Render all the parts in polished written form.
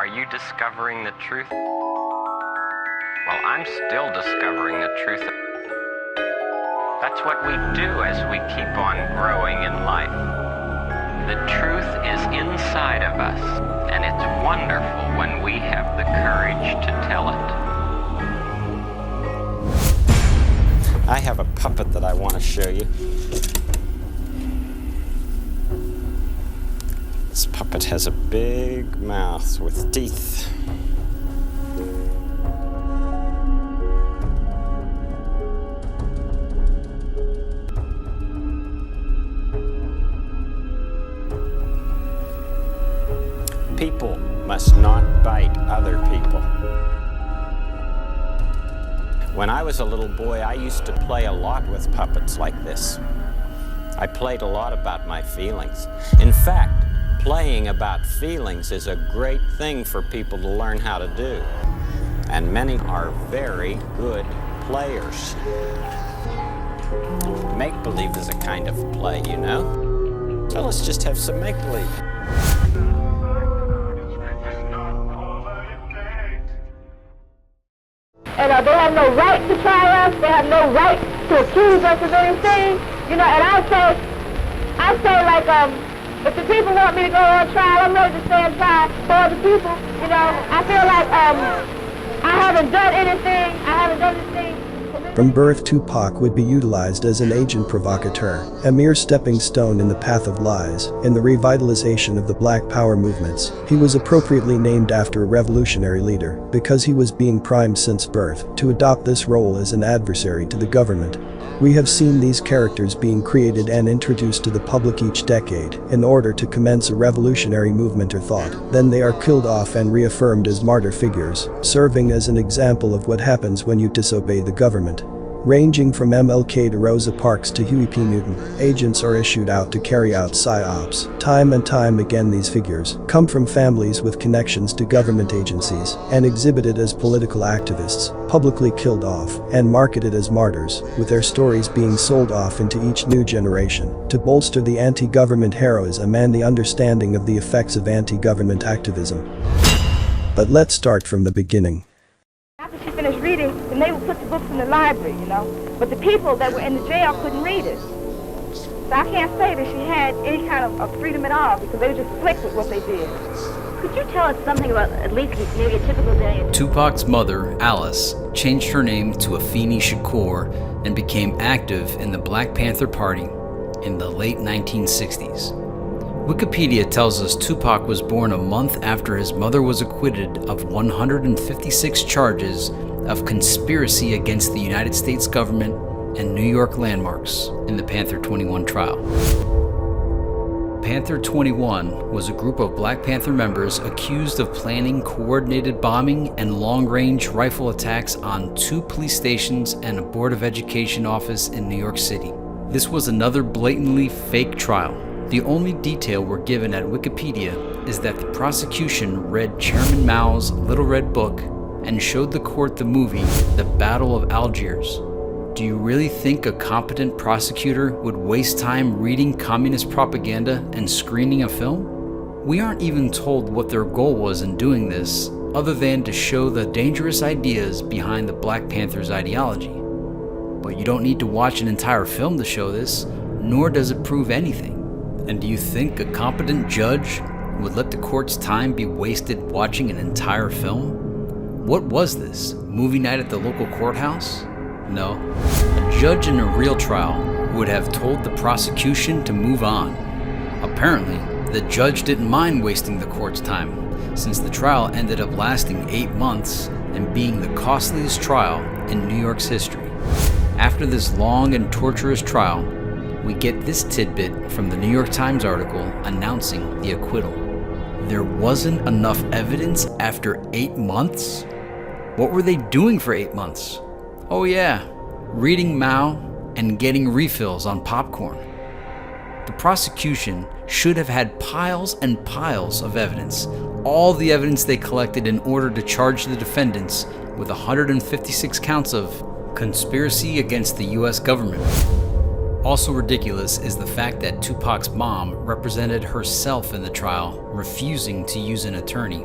Are you discovering the truth? Well, I'm still discovering the truth. That's what we do as we keep on growing in life. The truth is inside of us, and it's wonderful when we have the courage to tell it. I have a puppet that I want to show you. This puppet has a big mouth with teeth. People must not bite other people. When I was a little boy, I used to play a lot with puppets like this. I played a lot about my feelings. In fact, playing about feelings is a great thing for people to learn how to do. And many are very good players. Make-believe is a kind of play, you know? So let's just have some make-believe. And they have no right to try us. They have no right to accuse us of anything. You know, and I say like, if the people want me to go on trial, I'm ready to stand trial for the people. You know, I feel like I haven't done anything. I haven't done anything. From birth, Tupac would be utilized as an agent provocateur, a mere stepping stone in the path of lies. In the revitalization of the Black Power movements, he was appropriately named after a revolutionary leader because he was being primed since birth to adopt this role as an adversary to the government. We have seen these characters being created and introduced to the public each decade in order to commence a revolutionary movement or thought. Then they are killed off and reaffirmed as martyr figures, serving as an example of what happens when you disobey the government. Ranging from MLK to Rosa Parks to Huey P. Newton, agents are issued out to carry out psyops. Time and time again, these figures come from families with connections to government agencies and exhibited as political activists, publicly killed off and marketed as martyrs, with their stories being sold off into each new generation to bolster the anti-government heroism and the understanding of the effects of anti-government activism. But let's start from the beginning. After she finished reading, then they would put the books in the library, you know. But the people that were in the jail couldn't read it. So I can't say that she had any kind of freedom at all because they were just slick with what they did. Could you tell us something about at least maybe a typical day? Tupac's mother, Alice, changed her name to Afeni Shakur and became active in the Black Panther Party in the late 1960s. Wikipedia tells us Tupac was born a month after his mother was acquitted of 156 charges of conspiracy against the United States government and New York landmarks in the Panther 21 trial. Panther 21 was a group of Black Panther members accused of planning coordinated bombing and long-range rifle attacks on 2 police stations and a Board of Education office in New York City. This was another blatantly fake trial. The only detail we're given at Wikipedia is that the prosecution read Chairman Mao's Little Red Book and showed the court the movie The Battle of Algiers. Do you really think a competent prosecutor would waste time reading communist propaganda and screening a film? We aren't even told what their goal was in doing this, other than to show the dangerous ideas behind the Black Panthers' ideology. But you don't need to watch an entire film to show this, nor does it prove anything. And do you think a competent judge would let the court's time be wasted watching an entire film? What was this, movie night at the local courthouse? No. A judge in a real trial would have told the prosecution to move on. Apparently, the judge didn't mind wasting the court's time, since the trial ended up lasting 8 months and being the costliest trial in New York's history. After this long and torturous trial, we get this tidbit from the New York Times article announcing the acquittal. There wasn't enough evidence after 8 months? What were they doing for 8 months? Oh yeah, reading Mao and getting refills on popcorn. The prosecution should have had piles and piles of evidence, all the evidence they collected in order to charge the defendants with 156 counts of conspiracy against the US government. Also ridiculous is the fact that Tupac's mom represented herself in the trial, refusing to use an attorney.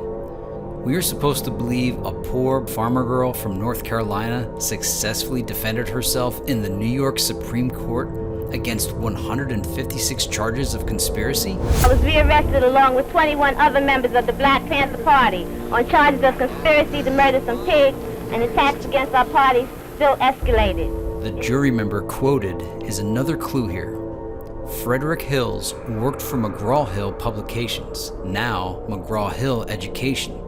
We are supposed to believe a poor farmer girl from North Carolina successfully defended herself in the New York Supreme Court against 156 charges of conspiracy? I was rearrested along with 21 other members of the Black Panther Party on charges of conspiracy to murder some pigs, and attacks against our party still escalated. The jury member quoted is another clue here. Frederick Hills worked for McGraw-Hill Publications, now McGraw-Hill Education.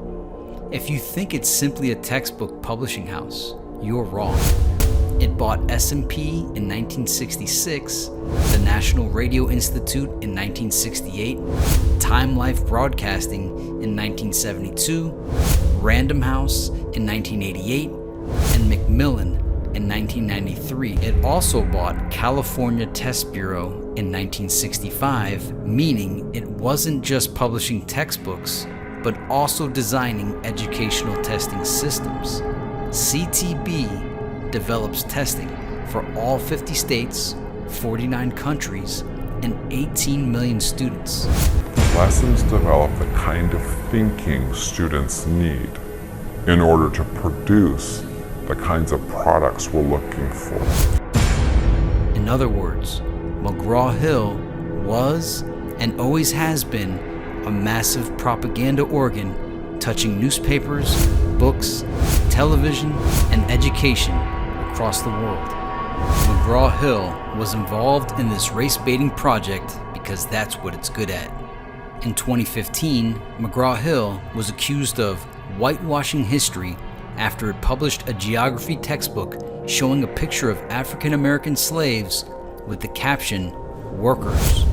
If you think it's simply a textbook publishing house, you're wrong. It bought S&P in 1966, the National Radio Institute in 1968, Time Life Broadcasting in 1972, Random House in 1988, and Macmillan in 1993. It also bought California Test Bureau in 1965, meaning it wasn't just publishing textbooks, but also designing educational testing systems. CTB develops testing for all 50 states, 49 countries, and 18 million students. Lessons develop the kind of thinking students need in order to produce the kinds of products we're looking for. In other words, McGraw-Hill was and always has been a massive propaganda organ touching newspapers, books, television, and education across the world. McGraw-Hill was involved in this race-baiting project because that's what it's good at. In 2015, McGraw-Hill was accused of whitewashing history after it published a geography textbook showing a picture of African American slaves with the caption, "Workers."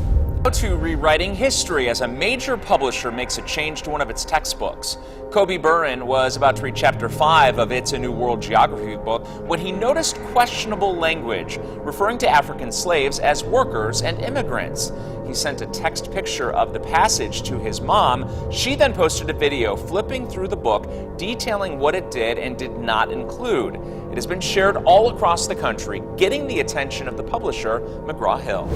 To rewriting history as a major publisher makes a change to one of its textbooks. Kobe Burin was about to read chapter 5 of It's a New World geography book when he noticed questionable language referring to African slaves as workers and immigrants. He sent a text picture of the passage to his mom. She then posted a video flipping through the book detailing what it did and did not include. It has been shared all across the country, getting the attention of the publisher, McGraw-Hill.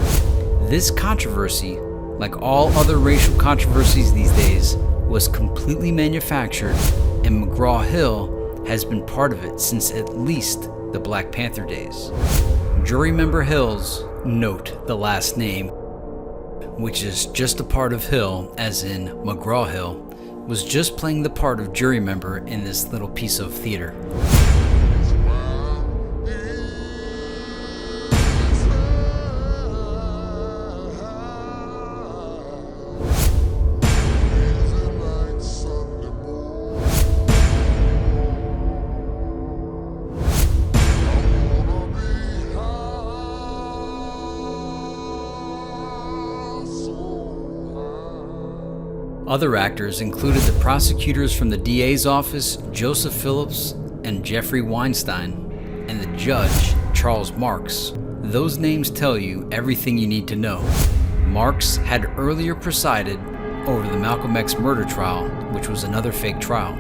This controversy, like all other racial controversies these days, was completely manufactured, and McGraw-Hill has been part of it since at least the Black Panther days. Jury member Hills, note the last name, which is just a part of Hill, as in McGraw-Hill, was just playing the part of jury member in this little piece of theater. Other actors included the prosecutors from the DA's office, Joseph Phillips and Jeffrey Weinstein, and the judge, Charles Marks. Those names tell you everything you need to know. Marks had earlier presided over the Malcolm X murder trial, which was another fake trial.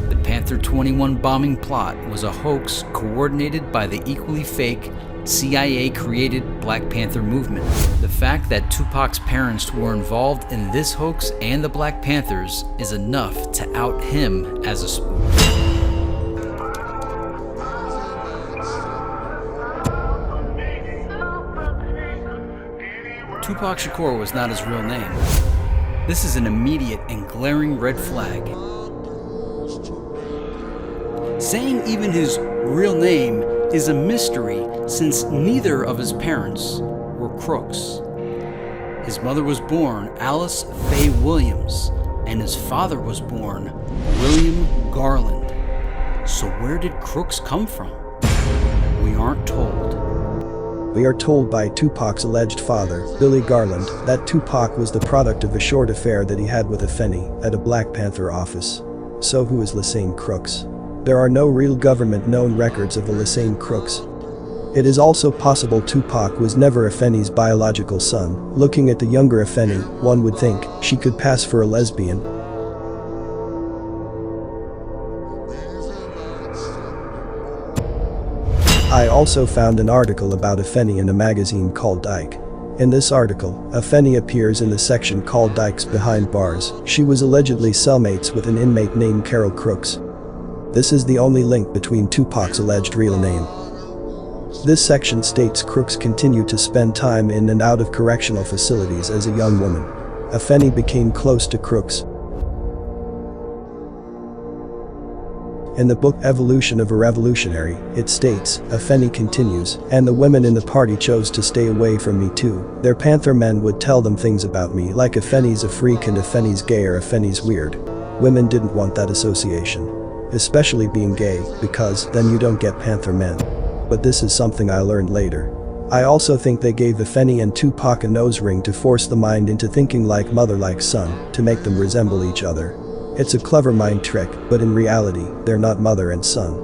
The Panther 21 bombing plot was a hoax coordinated by the equally fake CIA-created Black Panther movement. The fact that Tupac's parents were involved in this hoax and the Black Panthers is enough to out him as a spook. Tupac Shakur was not his real name. This is an immediate and glaring red flag. Saying even his real name is a mystery since neither of his parents were crooks. His mother was born Alice Faye Williams, and his father was born William Garland. So where did crooks come from? We aren't told. We are told by Tupac's alleged father, Billy Garland, that Tupac was the product of a short affair that he had with Afeni at a Black Panther office. So who is Lassane Crooks? There are no real government-known records of the Lassane Crooks. It is also possible Tupac was never Afeni's biological son. Looking at the younger Afeni, one would think she could pass for a lesbian. I also found an article about Afeni in a magazine called Ike. In this article, Afeni appears in the section called Dykes Behind Bars. She was allegedly cellmates with an inmate named Carol Crooks. This is the only link between Tupac's alleged real name. This section states Crooks continued to spend time in and out of correctional facilities as a young woman. Afeni became close to Crooks. In the book Evolution of a Revolutionary, it states, Afeni continues, and the women in the party chose to stay away from me too. Their Panther men would tell them things about me like Afeni's a freak and Afeni's gay or Afeni's weird. Women didn't want that association. Especially being gay, because then you don't get Panther men. But this is something I learned later. I also think they gave Afeni and Tupac a nose ring to force the mind into thinking like mother like son, to make them resemble each other. It's a clever mind trick, but in reality, they're not mother and son.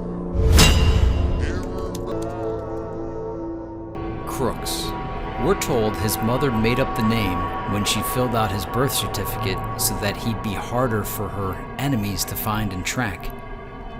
Crooks. We're told his mother made up the name when she filled out his birth certificate so that he'd be harder for her enemies to find and track.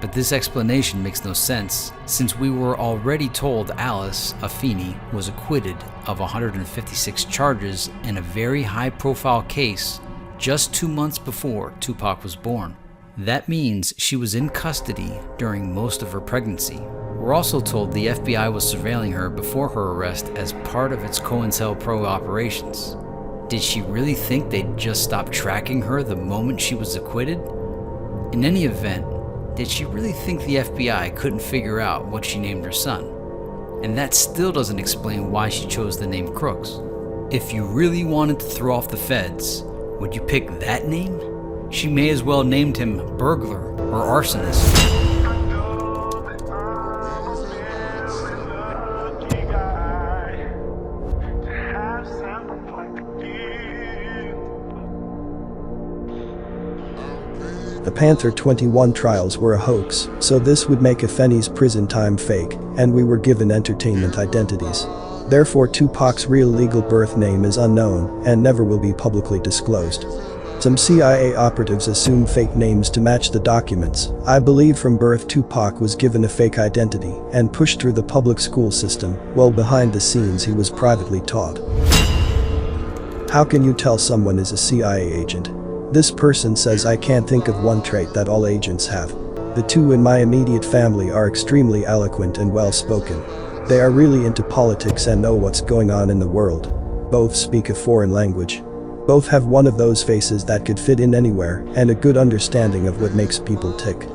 But this explanation makes no sense, since we were already told Alice Afeni was acquitted of 156 charges in a very high-profile case just 2 months before Tupac was born. That means she was in custody during most of her pregnancy. We're also told the FBI was surveilling her before her arrest as part of its COINTELPRO operations. Did she really think they'd just stop tracking her the moment she was acquitted? In any event, did she really think the FBI couldn't figure out what she named her son? And that still doesn't explain why she chose the name Crooks. If you really wanted to throw off the feds, would you pick that name? She may as well named him burglar or arsonist. The Panther 21 trials were a hoax, so this would make Afeni's prison time fake, and we were given entertainment identities. Therefore Tupac's real legal birth name is unknown and never will be publicly disclosed. Some CIA operatives assume fake names to match the documents. I believe from birth Tupac was given a fake identity and pushed through the public school system, while behind the scenes he was privately taught. How can you tell someone is a CIA agent? This person says I can't think of one trait that all agents have. The two in my immediate family are extremely eloquent and well-spoken. They are really into politics and know what's going on in the world. Both speak a foreign language. Both have one of those faces that could fit in anywhere and a good understanding of what makes people tick.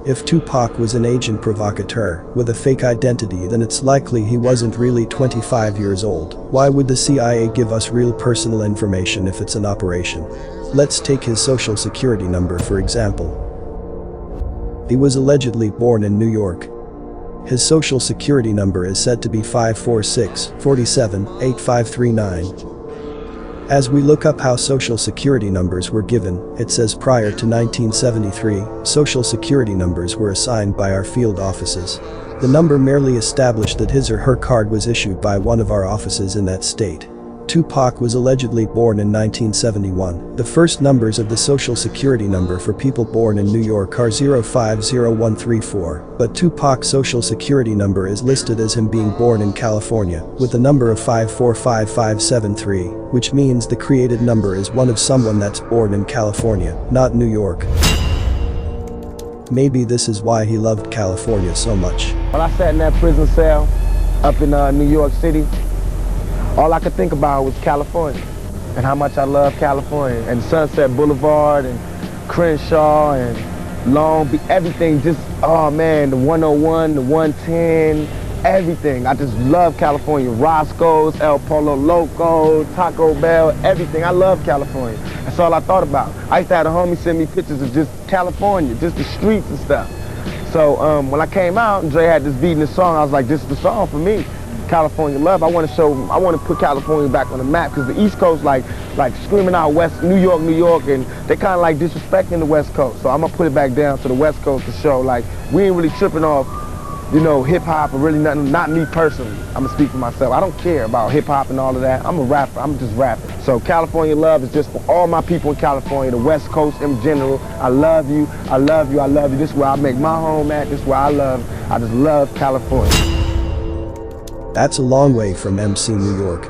If Tupac was an agent provocateur with a fake identity, then it's likely he wasn't really 25 years old. Why would the CIA give us real personal information if it's an operation? Let's take his social security number for example. He was allegedly born in New York. His social security number is said to be 546-47-8539. As we look up how social security numbers were given, it says prior to 1973, social security numbers were assigned by our field offices. The number merely established that his or her card was issued by one of our offices in that state. Tupac was allegedly born in 1971. The first numbers of the social security number for people born in New York are 050134, but Tupac's social security number is listed as him being born in California, with the number of 545573, which means the created number is one of someone that's born in California, not New York. Maybe this is why he loved California so much. When I sat in that prison cell up in New York City, all I could think about was California and how much I love California and Sunset Boulevard and Crenshaw and Long Beach, everything just, oh man, the 101, the 110, everything. I just love California. Roscoe's, El Polo Loco, Taco Bell, everything. I love California. That's all I thought about. I used to have a homie send me pictures of just California, just the streets and stuff. So when I came out and Dre had this beat in the song, I was like, this is the song for me. California love. I want to put California back on the map because the East Coast like screaming out West New York, and they kind of like disrespecting the West Coast. So I'm gonna put it back down to the West Coast to show like we ain't really tripping off, you know, hip hop or really nothing. Not me personally. I'm gonna speak for myself. I don't care about hip hop and all of that. I'm a rapper. I'm just rapping. So California love is just for all my people in California, the West Coast in general. I love you. I love you. I love you. This is where I make my home at. This is where I just love California. That's a long way from MC New York.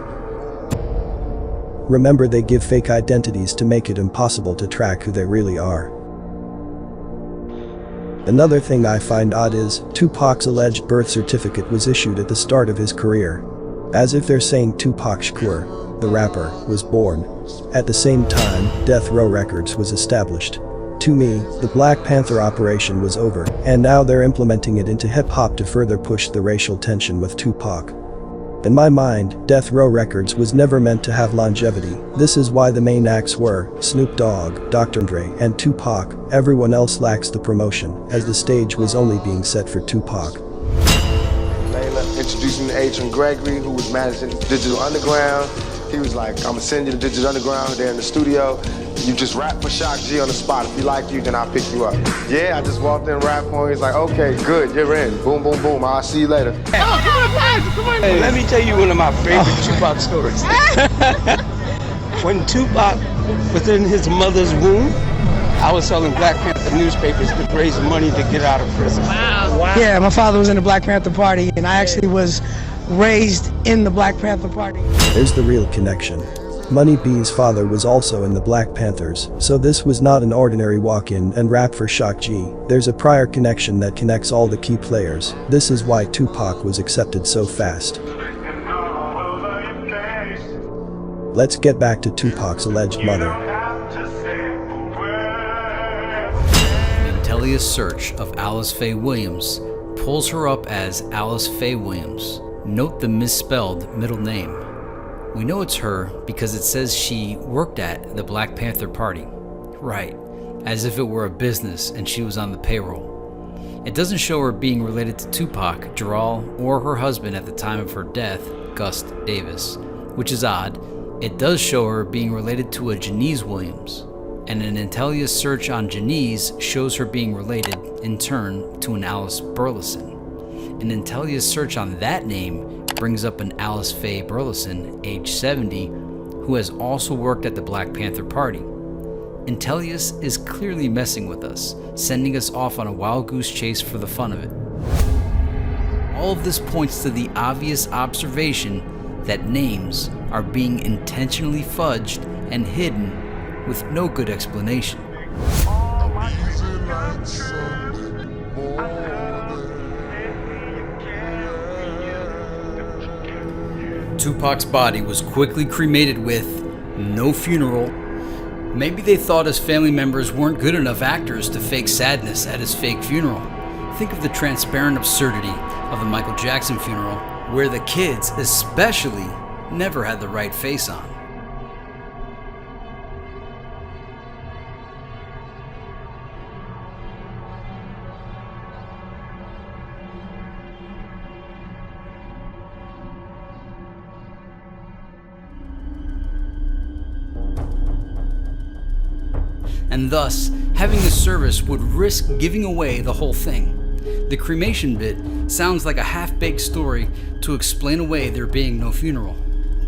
Remember, they give fake identities to make it impossible to track who they really are. Another thing I find odd is, Tupac's alleged birth certificate was issued at the start of his career. As if they're saying Tupac Shakur, the rapper, was born. At the same time, Death Row Records was established. To me, the Black Panther operation was over, and now they're implementing it into hip-hop to further push the racial tension with Tupac. In my mind, Death Row Records was never meant to have longevity. This is why the main acts were Snoop Dogg, Dr. Dre, and Tupac. Everyone else lacks the promotion, as the stage was only being set for Tupac. Layla introduced me to Adrian Gregory, who was managing Digital Underground. He was like, I'm gonna send you to Digital Underground. They're in the studio. You just rap for Shock G on the spot. If he like you, then I'll pick you up. Yeah, I just walked in and rapped for him. He's like, okay, good, you're in. Boom, boom, boom. I'll see you later. Oh, come on. Hey, let me tell you one of my favorite Tupac stories. When Tupac was in his mother's womb, I was selling Black Panther newspapers to raise money to get out of prison. Wow. Yeah, my father was in the Black Panther Party, and I actually was raised in the Black Panther Party. There's the real connection. Money B's father was also in the Black Panthers, so this was not an ordinary walk-in and rap for Shock G. There's a prior connection that connects all the key players. This is why Tupac was accepted so fast. Let's get back to Tupac's alleged mother. Intelia's search of Alice Faye Williams pulls her up as Alice Faye Williams. Note the misspelled middle name. We know it's her because it says she worked at the Black Panther Party. Right, as if it were a business and she was on the payroll. It doesn't show her being related to Tupac, Jarrell, or her husband at the time of her death, Gus Davis, which is odd. It does show her being related to a Janice Williams, and an Intelia's search on Janice shows her being related, in turn, to an Alice Burleson. An Intelia's search on that name brings up an Alice Faye Burleson, age 70, who has also worked at the Black Panther Party. Intelius is clearly messing with us, sending us off on a wild goose chase for the fun of it. All of this points to the obvious observation that names are being intentionally fudged and hidden with no good explanation. Tupac's body was quickly cremated with no funeral. Maybe they thought his family members weren't good enough actors to fake sadness at his fake funeral. Think of the transparent absurdity of the Michael Jackson funeral, where the kids especially never had the right face on. And thus, having the service would risk giving away the whole thing. The cremation bit sounds like a half-baked story to explain away there being no funeral.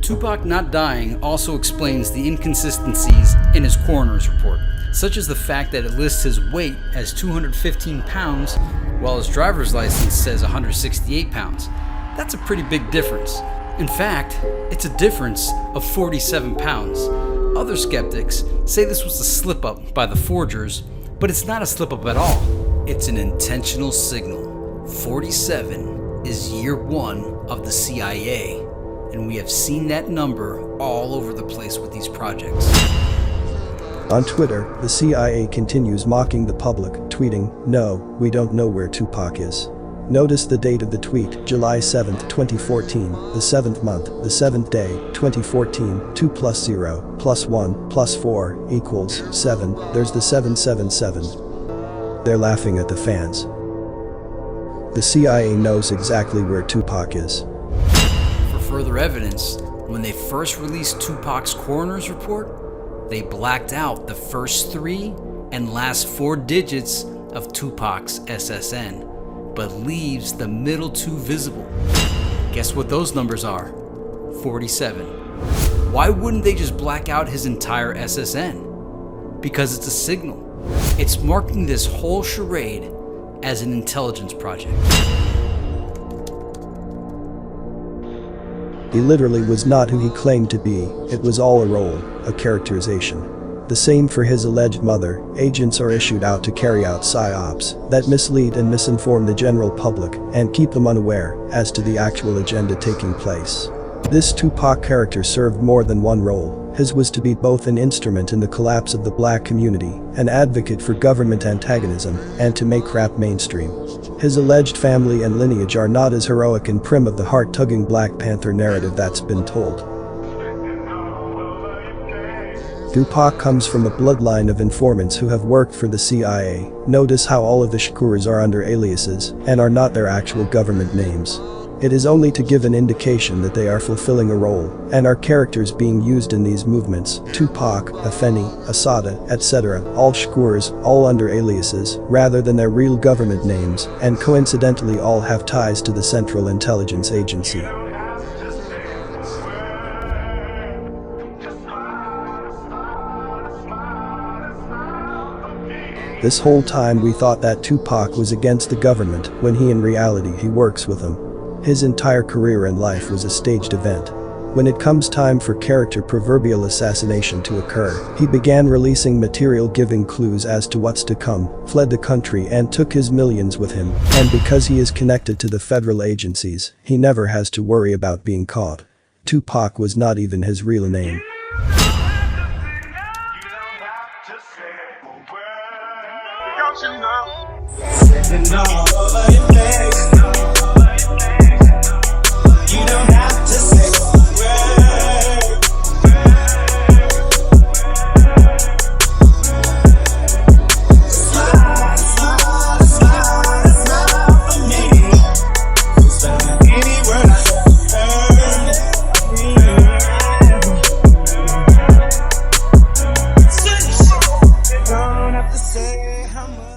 Tupac not dying also explains the inconsistencies in his coroner's report, such as the fact that it lists his weight as 215 pounds, while his driver's license says 168 pounds. That's a pretty big difference. In fact, it's a difference of 47 pounds. Other skeptics say this was a slip-up by the forgers, but it's not a slip-up at all. It's an intentional signal. 47 is year one of the CIA, and we have seen that number all over the place with these projects. On Twitter, the CIA continues mocking the public, tweeting, "No, we don't know where Tupac is." Notice the date of the tweet, July 7th, 2014, the 7th month, the 7th day, 2014, 2 plus 0, plus 1, plus 4, equals 7, there's the 777. They're laughing at the fans. The CIA knows exactly where Tupac is. For further evidence, when they first released Tupac's coroner's report, they blacked out the first 3 and last 4 digits of Tupac's SSN, but leaves the middle 2 visible. Guess what those numbers are? 47. Why wouldn't they just black out his entire SSN? Because it's a signal. It's marking this whole charade as an intelligence project. He literally was not who he claimed to be, it was all a role, a characterization. The same for his alleged mother. Agents are issued out to carry out psyops that mislead and misinform the general public and keep them unaware as to the actual agenda taking place. This Tupac character served more than one role. His was to be both an instrument in the collapse of the black community, an advocate for government antagonism, and to make rap mainstream. His alleged family and lineage are not as heroic and prim of the heart-tugging Black Panther narrative that's been told. Tupac comes from a bloodline of informants who have worked for the CIA. Notice how all of the Shakurs are under aliases and are not their actual government names. It is only to give an indication that they are fulfilling a role and are characters being used in these movements. Tupac, Afeni, Asada, etc. All Shakurs, all under aliases rather than their real government names, and coincidentally all have ties to the Central Intelligence Agency. This whole time we thought that Tupac was against the government when in reality he works with them. His entire career and life was a staged event. When it comes time for character proverbial assassination to occur, he began releasing material giving clues as to what's to come, fled the country and took his millions with him, and because he is connected to the federal agencies, he never has to worry about being caught. Tupac was not even his real name. Don't have to say how much